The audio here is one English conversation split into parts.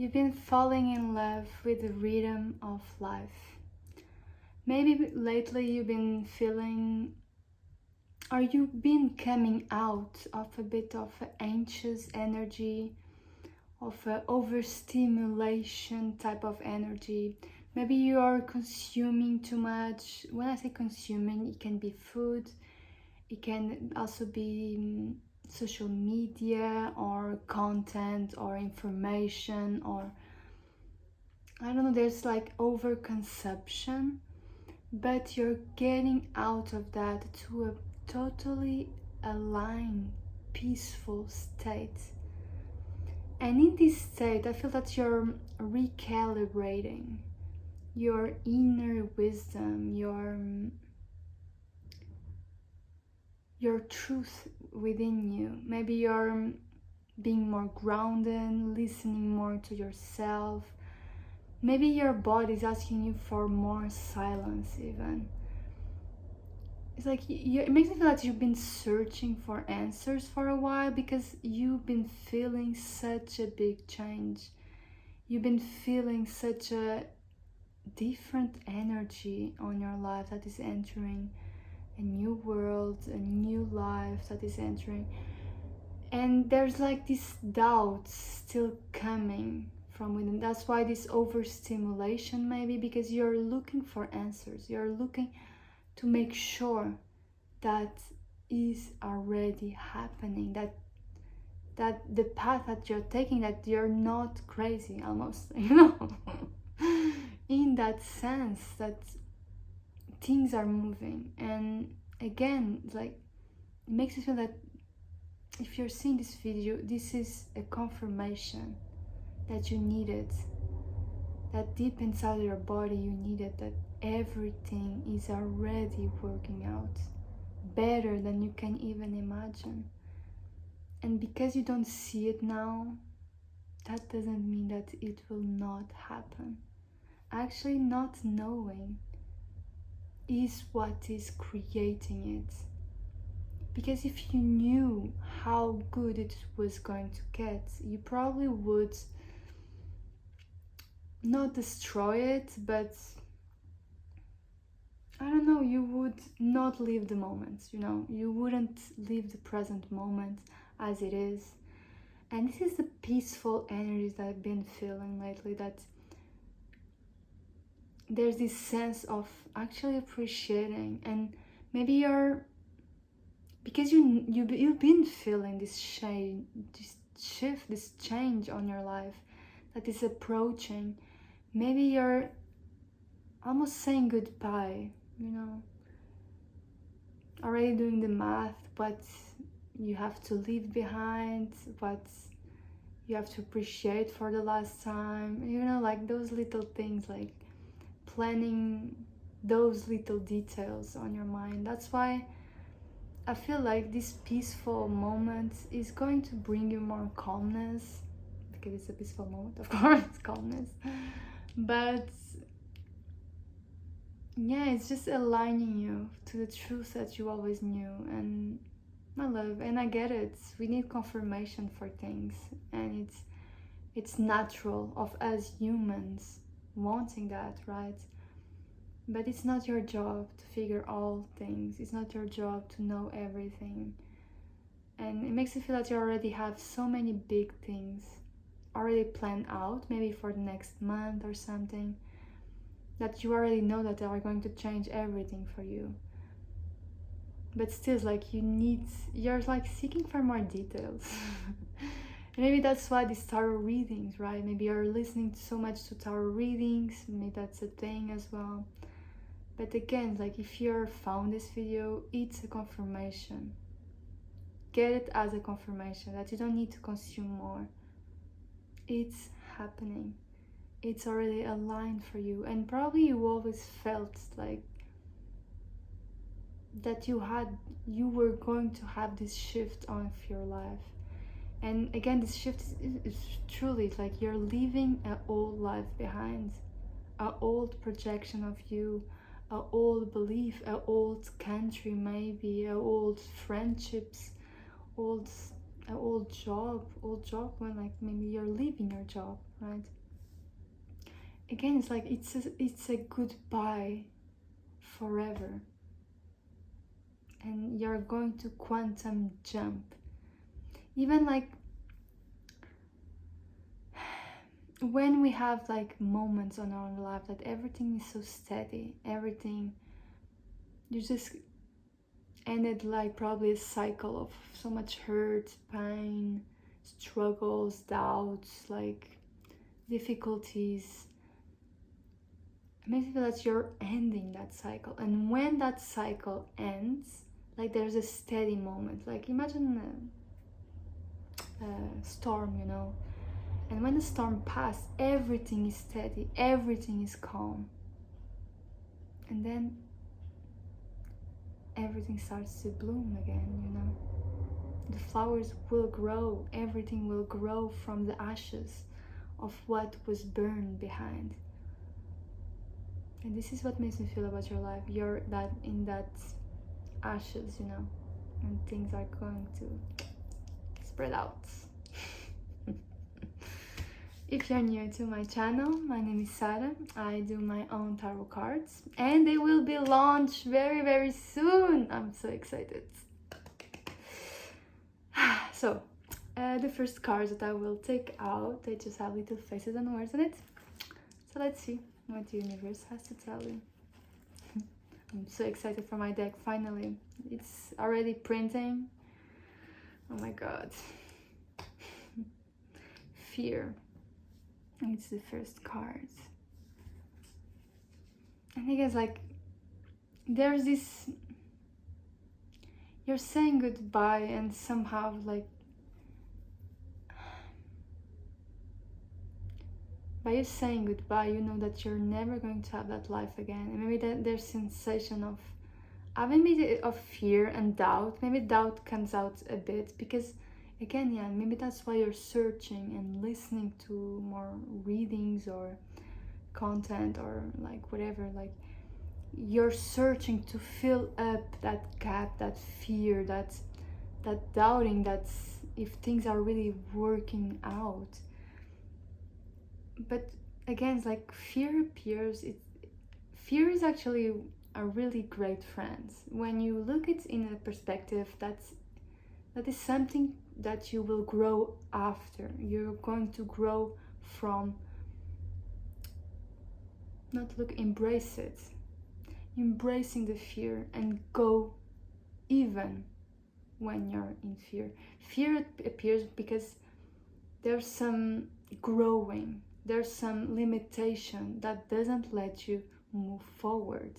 You've been falling in love with the rhythm of life. Maybe lately you've been feeling, or you've been coming out of a bit of an anxious energy, of an overstimulation type of energy. Maybe you are consuming too much. When I say consuming, it can be food, it can also be social media or content or information, or I don't know, there's like overconsumption, but you're getting out of that to a totally aligned, peaceful state. And in this state, I feel that you're recalibrating your inner wisdom, your truth within you. Maybe you're being more grounded, listening more to yourself. Maybe your body is asking you for more silence even. It's like it makes me feel that you've been searching for answers for a while, because you've been feeling such a big change. You've been feeling such a different energy on your life that is entering a new world, a new life that is entering. And there's like this doubt still coming from within. That's why this overstimulation, maybe because you're looking for answers. You're looking to make sure that is already happening, that the path that you're taking, that you're not crazy almost, in that sense, that things are moving. And again, like, it makes me feel that if you're seeing this video, this is a confirmation that you need it, that deep inside of your body you need it, that everything is already working out better than you can even imagine. And because you don't see it now, that doesn't mean that it will not happen. Actually, not knowing is what is creating it. Because if you knew how good it was going to get, you probably would not destroy it, but I don't know, you would not live the moment, you wouldn't live the present moment as it is. And this is the peaceful energies that I've been feeling lately, that there's this sense of actually appreciating. And maybe you're, because you've been feeling this shift, this change on your life that is approaching. Maybe you're almost saying goodbye, already doing the math, what you have to leave behind, what you have to appreciate for the last time, like those little things, like planning those little details on your mind. That's why I feel like this peaceful moment is going to bring you more calmness, because it's a peaceful moment, of course, calmness. But yeah, it's just aligning you to the truth that you always knew. And my love, and I get it, we need confirmation for things, and it's natural of us humans wanting that, right? But it's not your job to figure all things. It's not your job to know everything. And it makes you feel that you already have so many big things already planned out, maybe for the next month or something, that you already know that they are going to change everything for you. But still, like, you're like seeking for more details. And maybe that's why these tarot readings, right? Maybe you're listening so much to tarot readings, maybe that's a thing as well. But again, like, if you found this video, it's a confirmation. Get it as a confirmation that you don't need to consume more. It's happening. It's already aligned for you. And probably you always felt like that you were going to have this shift of your life. And again, this shift is truly like you're leaving an old life behind, an old projection of you, an old belief, an old country, maybe, an old friendships, old, an old job when like maybe you're leaving your job, right? Again, it's like it's a goodbye forever, and you're going to quantum jump. Even like when we have like moments on our life that everything is so steady, everything, you just ended like probably a cycle of so much hurt, pain, struggles, doubts, like difficulties. It makes me feel that you're ending that cycle, and when that cycle ends, like there's a steady moment. Like imagine a storm, you know, and when the storm passes, everything is steady, everything is calm, and then everything starts to bloom again, you know. The flowers will grow, everything will grow from the ashes of what was burned behind. And this is what makes me feel about your life. You're that in that ashes, you know, and things are going to spread out. If you're new to my channel, my name is Sara. I do my own tarot cards, and they will be launched very, very soon. I'm so excited. So, the first cards that I will take out, they just have little faces and words in it. So let's see what the universe has to tell you. I'm so excited for my deck, finally. It's already printing. Oh my god. Fear. It's the first card. I think it's like there's this, you're saying goodbye, and somehow like by you saying goodbye, you know that you're never going to have that life again. And maybe that there's sensation of maybe of fear and doubt. Maybe doubt comes out a bit because again, yeah, maybe that's why you're searching and listening to more readings or content or like whatever. Like you're searching to fill up that gap, that fear, that doubting that if things are really working out. But again, it's like fear appears. Fear is actually a really great friend when you look it in a perspective that is something that you will grow after. You're going to grow from, embrace it, embracing the fear and go even when you're in fear. Fear appears because there's some growing, there's some limitation that doesn't let you move forward,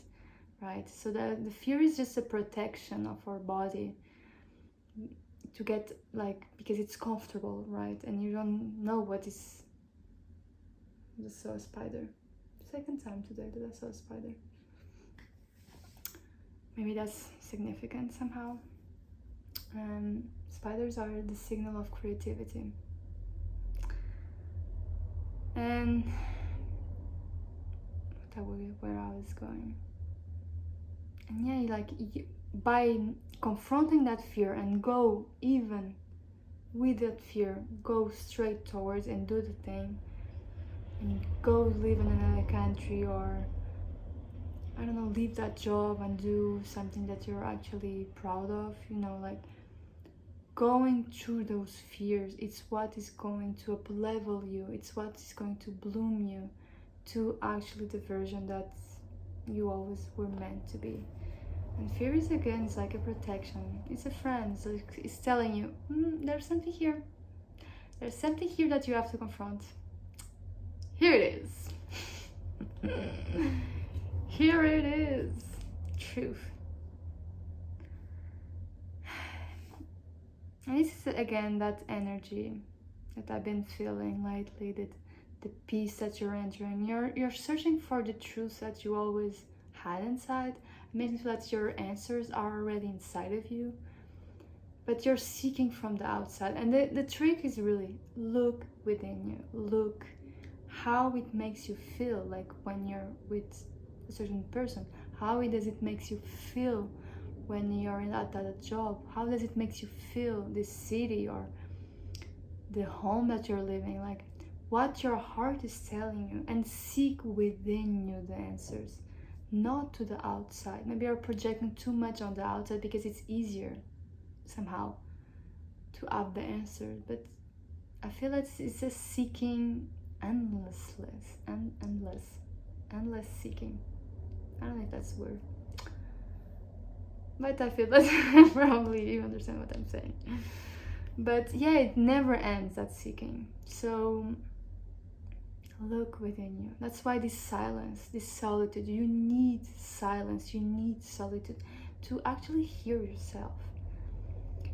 right? So the fear is just a protection of our body to get like, because it's comfortable, right? And you don't know what is. I just saw a spider. Second time today that I saw a spider. Maybe that's significant somehow. Spiders are the signal of creativity. And that was where I was going. And yeah, like by confronting that fear and go even with that fear, go straight towards and do the thing, and go live in another country, or I don't know, leave that job and do something that you're actually proud of, you know, like going through those fears, it's what is going to up-level you, it's what is going to bloom you to actually the version that you always were meant to be. And fear is again, it's like a protection, it's a friend, so it's telling you, there's something here, there's something here that you have to confront. Here it is. Here it is. Truth. And this is again that energy that I've been feeling lately, that the peace that you're entering. You're searching for the truth that you always had inside. It makes me feel that your answers are already inside of you, but you're seeking from the outside. And the trick is really look within you. Look how it makes you feel, like when you're with a certain person. How does it makes you feel when you're in that job? How does it makes you feel this city, or the home that you're living, like what your heart is telling you, and seek within you the answers, not to the outside. Maybe you're projecting too much on the outside because it's easier somehow to have the answers, but I feel like it's just seeking endless seeking. I don't know if that's a word, but I feel that probably you understand what I'm saying. But yeah, it never ends, that seeking. So look within you. That's why this silence, this solitude, you need silence, you need solitude to actually hear yourself.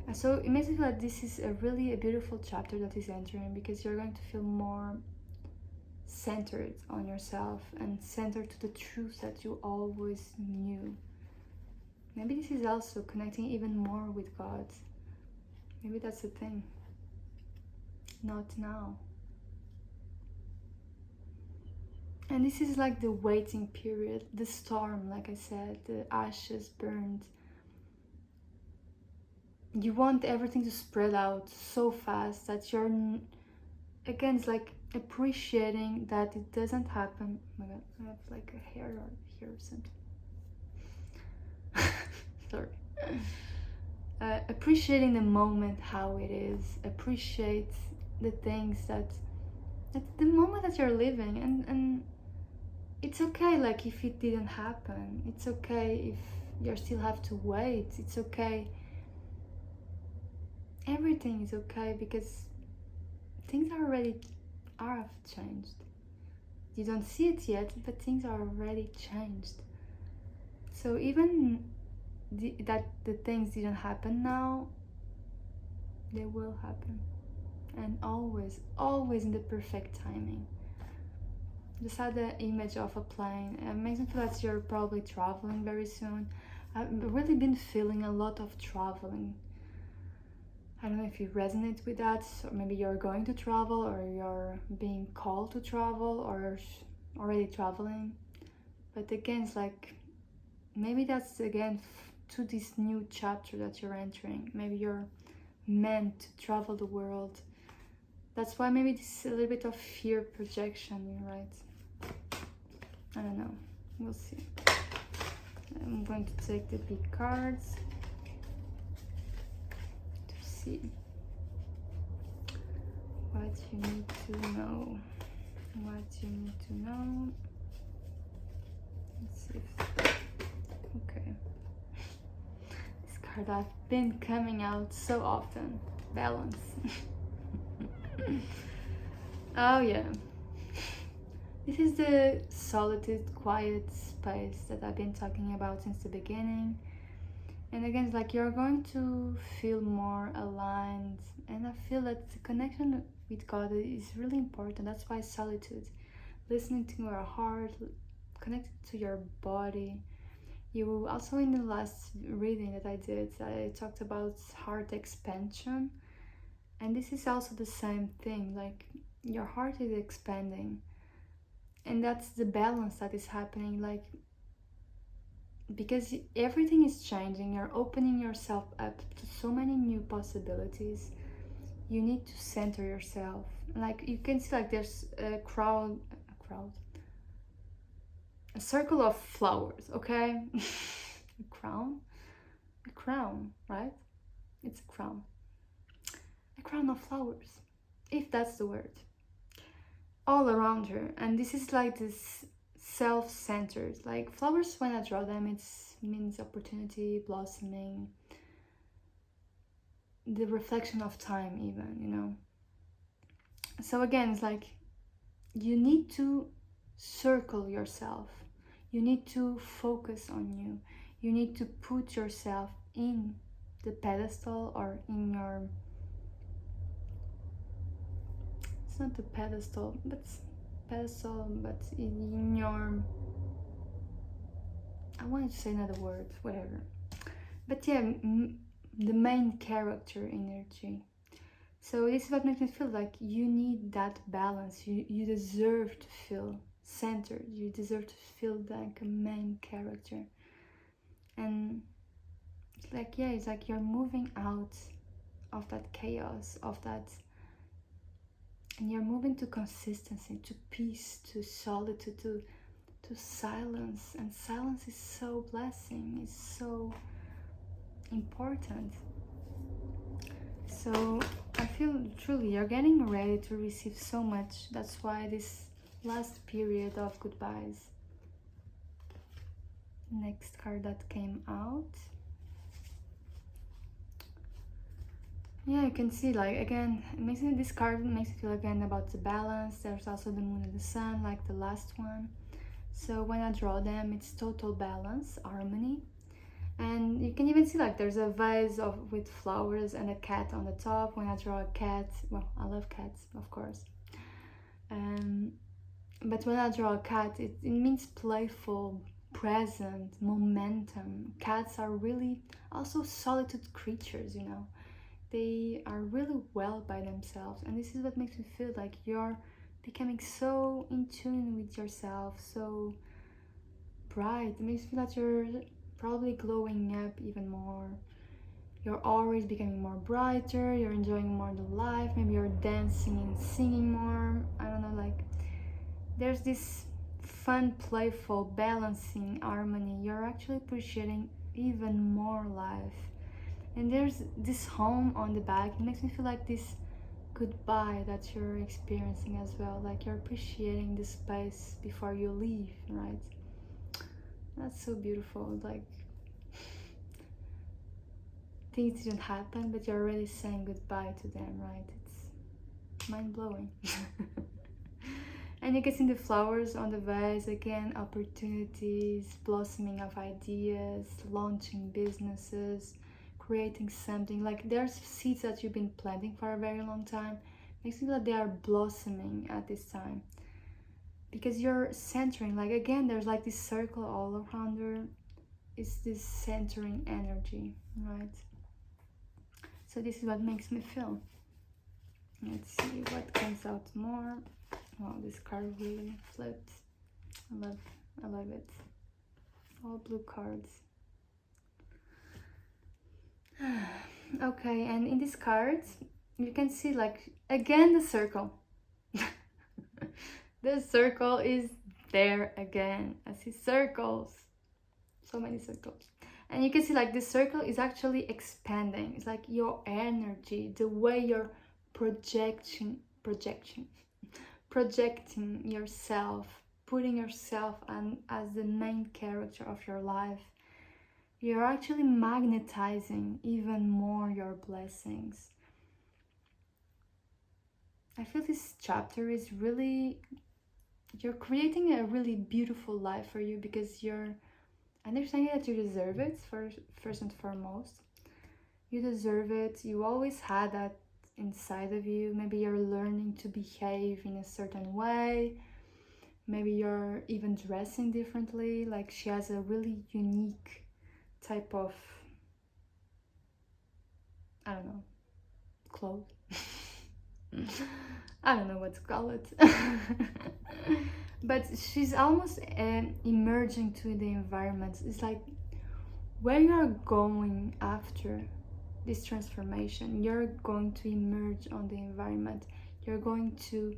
And so it makes me feel like this is a beautiful chapter that is entering, because you're going to feel more centered on yourself and centered to the truth that you always knew. Maybe this is also connecting even more with God. Maybe that's the thing. Not now. And this is like the waiting period, the storm, like I said, the ashes burned. You want everything to spread out so fast that you're, again, it's like appreciating that it doesn't happen. Oh my god, I have like a hair here or something. Sorry. Appreciating the moment how it is. Appreciate the things that the moment that you're living, and it's okay, like if it didn't happen. It's okay if you still have to wait. It's okay. Everything is okay, because things have changed. You don't see it yet, but things are already changed. So even that the things didn't happen now, they will happen, and always in the perfect timing. Just had the image of a plane. It makes me feel that you're probably traveling very soon. I've really been feeling a lot of traveling. I don't know if you resonate with that, or maybe you're going to travel, or you're being called to travel, or already traveling. But again, it's like, maybe that's again to this new chapter that you're entering. Maybe you're meant to travel the world. That's why maybe this is a little bit of fear projection, right? I don't know. We'll see. I'm going to take the big cards to see what you need to know. What you need to know. Let's see if... Okay. This card I've been coming out so often. Balance. Oh yeah. This is the solitude, quiet space that I've been talking about since the beginning. And again, it's like you're going to feel more aligned. And I feel that the connection with God is really important. That's why solitude. Listening to your heart, connected to your body. You also, in the last reading that I did, I talked about heart expansion. And this is also the same thing. Like your heart is expanding. And that's the balance that is happening, like, because everything is changing, you're opening yourself up to so many new possibilities. You need to center yourself. Like you can see, like there's a circle of flowers, okay? a crown, right? It's a crown of flowers, if that's the word, all around her. And this is like this self-centered, like flowers, when I draw them, it means opportunity, blossoming, the reflection of time even, you know. So again, it's like you need to circle yourself, you need to focus on you, you need to put yourself in the pedestal, or in your, it's not the pedestal, but in your, I wanted to say another word, whatever. But yeah, the main character energy. So this is what makes me feel like you need that balance. You deserve to feel centered. You deserve to feel like a main character. And it's like, yeah, it's like you're moving out of that chaos, of that And you're moving to consistency, to peace, to solitude, to silence. And silence is so blessing, it's so important. So I feel truly you're getting ready to receive so much. That's why this last period of goodbyes. Next card that came out. Yeah, you can see, like, again, this card makes me feel again about the balance. There's also the moon and the sun, like the last one. So when I draw them, it's total balance, harmony. And you can even see, like, there's a vase with flowers and a cat on the top. When I draw a cat, well, I love cats, of course. But when I draw a cat, it means playful, present, momentum. Cats are really also solitude creatures, you know. They are really well by themselves, and this is what makes me feel like you're becoming so in tune with yourself, so bright. It makes me feel that you're probably glowing up even more. You're always becoming more brighter, you're enjoying more the life, maybe you're dancing and singing more. I don't know, like there's this fun, playful, balancing harmony. You're actually appreciating even more life. And there's this home on the back. It makes me feel like this goodbye that you're experiencing as well. Like you're appreciating the space before you leave, right? That's so beautiful. Like things didn't happen, but you're already saying goodbye to them, right? It's mind-blowing. And you can see the flowers on the vase again, opportunities, blossoming of ideas, launching businesses, creating something. Like there's seeds that you've been planting for a very long time. Makes me feel like they are blossoming at this time, because you're centering. Like again, there's like this circle all around her. It's this centering energy, right? So this is what makes me feel. Let's see what comes out more. Wow, this card really flipped. I love it. All blue cards. Okay, and in these cards you can see, like, again, the circle. The circle is there again. I see circles, so many circles. And you can see, like, this circle is actually expanding. It's like your energy, the way you're projecting yourself, putting yourself as the main character of your life. You're actually magnetizing even more your blessings. I feel this chapter is really, you're creating a really beautiful life for you, because you're understanding that you deserve it, first and foremost. You deserve it. You always had that inside of you. Maybe you're learning to behave in a certain way. Maybe you're even dressing differently. Like she has a really unique type of, I don't know, clothes. I don't know what to call it. But she's almost emerging to the environment. It's like where you are going after this transformation, you're going to emerge on the environment. You're going to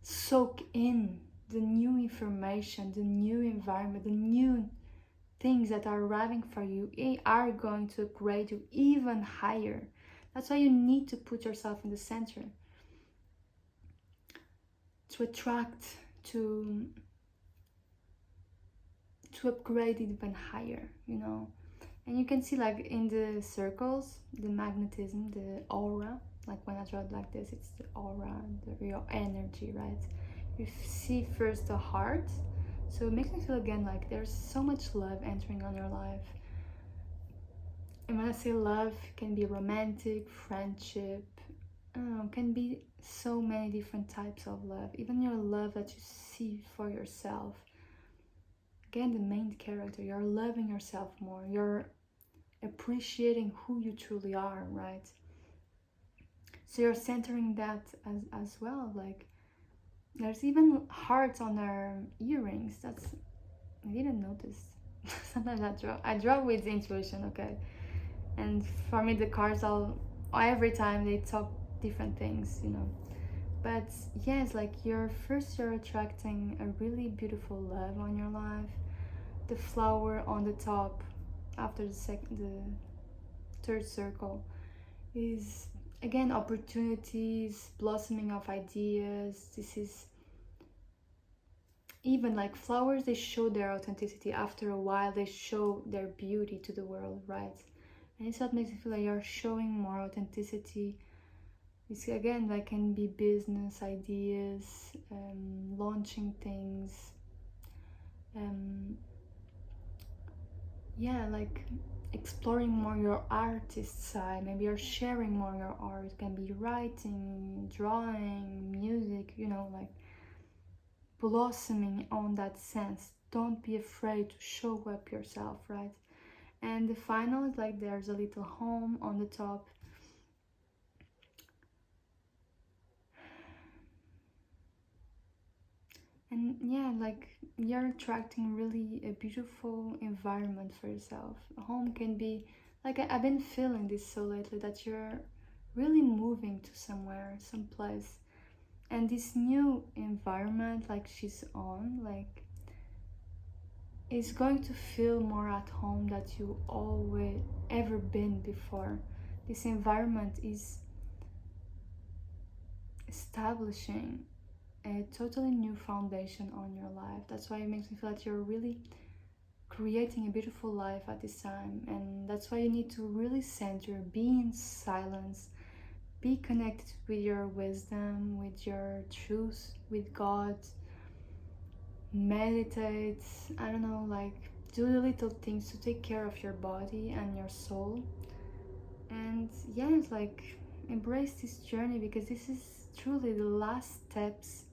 soak in the new information, the new environment, the new things that are arriving for you are going to upgrade you even higher. That's why you need to put yourself in the center to attract, to upgrade even higher, you know. And you can see, like, in the circles, the magnetism, the aura. Like when I draw it like this, it's the aura, the real energy, right? You see first the heart. So it makes me feel again like there's so much love entering on your life. And when I say love, it can be romantic, friendship, can be so many different types of love. Even your love that you see for yourself. Again, the main character, you're loving yourself more. You're appreciating who you truly are, right? So you're centering that as well. Like there's even hearts on their earrings. That's, I didn't notice. Sometimes I draw with intuition, okay? And for me, the cards every time they talk different things, you know. But yes, like you're attracting a really beautiful love on your life. The flower on the top after the third circle is again opportunities, blossoming of ideas. This is even like flowers, they show their authenticity. After a while they show their beauty to the world, right? And it's what makes me feel like you're showing more authenticity. It's again like can be business ideas, launching things, yeah, like exploring more your artist side. Maybe you're sharing more your art. It can be writing, drawing, music, you know, like blossoming on that sense. Don't be afraid to show up yourself, right? And the final is like there's a little home on the top. And yeah, like you're attracting really a beautiful environment for yourself. A home can be like I've been feeling this so lately that you're really moving to somewhere, someplace. And this new environment like she's on, like is going to feel more at home that you always ever been before. This environment is establishing a totally new foundation on your life. That's why it makes me feel that you're really creating a beautiful life at this time. And that's why you need to really center, be in silence, be connected with your wisdom, with your truth, with God. Meditate, I don't know, like do the little things to take care of your body and your soul. And yeah, it's like embrace this journey because this is truly the last steps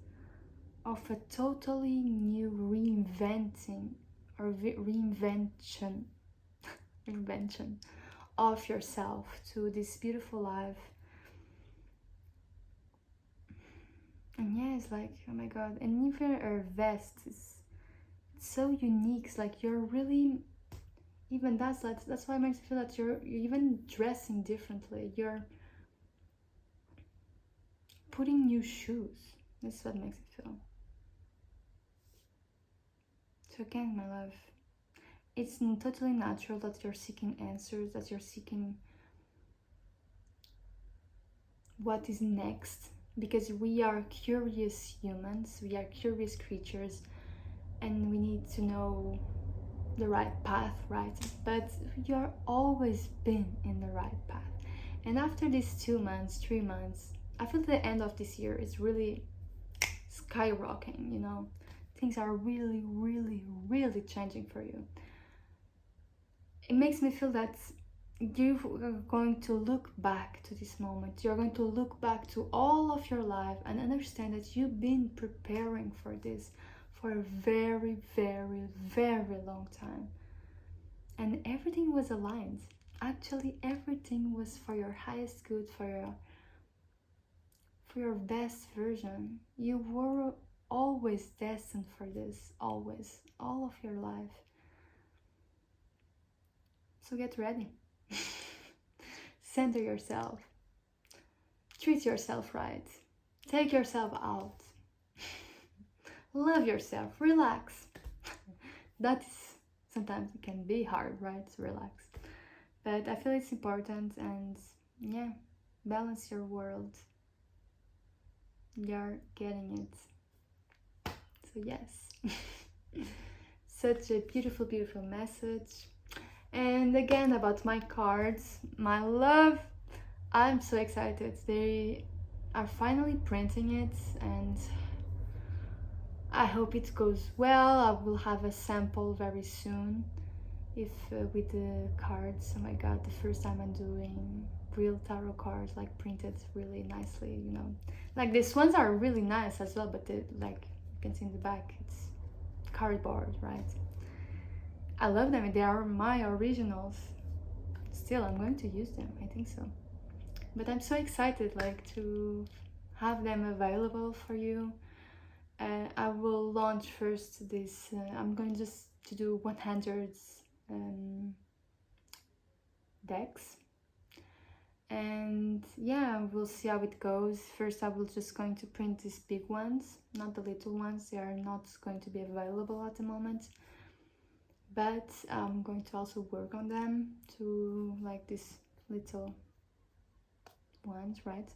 of a totally new reinventing or reinvention of yourself to this beautiful life. And yeah, it's like, oh my god, and even her vest is so unique. It's like you're really, even that's why it makes me feel that you're even dressing differently. You're putting new shoes. That's what makes me feel. So again, my love, it's totally natural that you're seeking answers, that you're seeking what is next, because we are curious humans, we are curious creatures, and we need to know the right path, right? But you're always been in the right path. And after these 2 months, 3 months, I feel the end of this year is really skyrocketing, you know? Things are really, really, really changing for you. It makes me feel that you're going to look back to this moment. You're going to look back to all of your life and understand that you've been preparing for this for a very, very, very long time. And everything was aligned. Actually, everything was for your highest good, for your best version. You were always destined for this, always, all of your life. So get ready. Center yourself. Treat yourself right. Take yourself out. Love yourself. Relax. That is, sometimes it can be hard, right? To relax. But I feel it's important, and yeah, balance your world. You're getting it. So yes. Such a beautiful, beautiful message. And again, about my cards, my love, I'm so excited. They are finally printing it, and I hope it goes well. I will have a sample very soon if with the cards. Oh my god, the first time I'm doing real tarot cards, like printed really nicely, you know. Like these ones are really nice as well, but they, like you can see in the back, it's cardboard, right? I love them. They are my originals. Still, I'm going to use them. I think so. But I'm so excited, like, to have them available for you. I will launch first this. I'm going just to do 100 decks, And yeah, we'll see how it goes. First, I will just going to print these big ones, not the little ones. They are not going to be available at the moment, but I'm going to also work on them to like these little ones, right?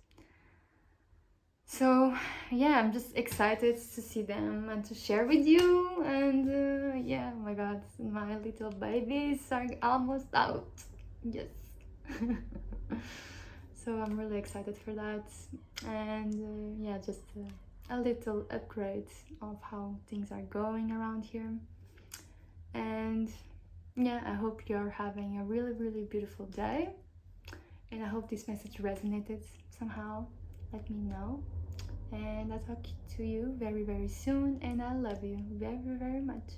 So yeah, I'm just excited to see them and to share with you. And yeah, oh my god, my little babies are almost out. Yes. So I'm really excited for that. And yeah, just a little upgrade of how things are going around here. And yeah, I hope you're having a really, really beautiful day. And I hope this message resonated somehow. Let me know. And I'll talk to you very, very soon. And I love you very, very much.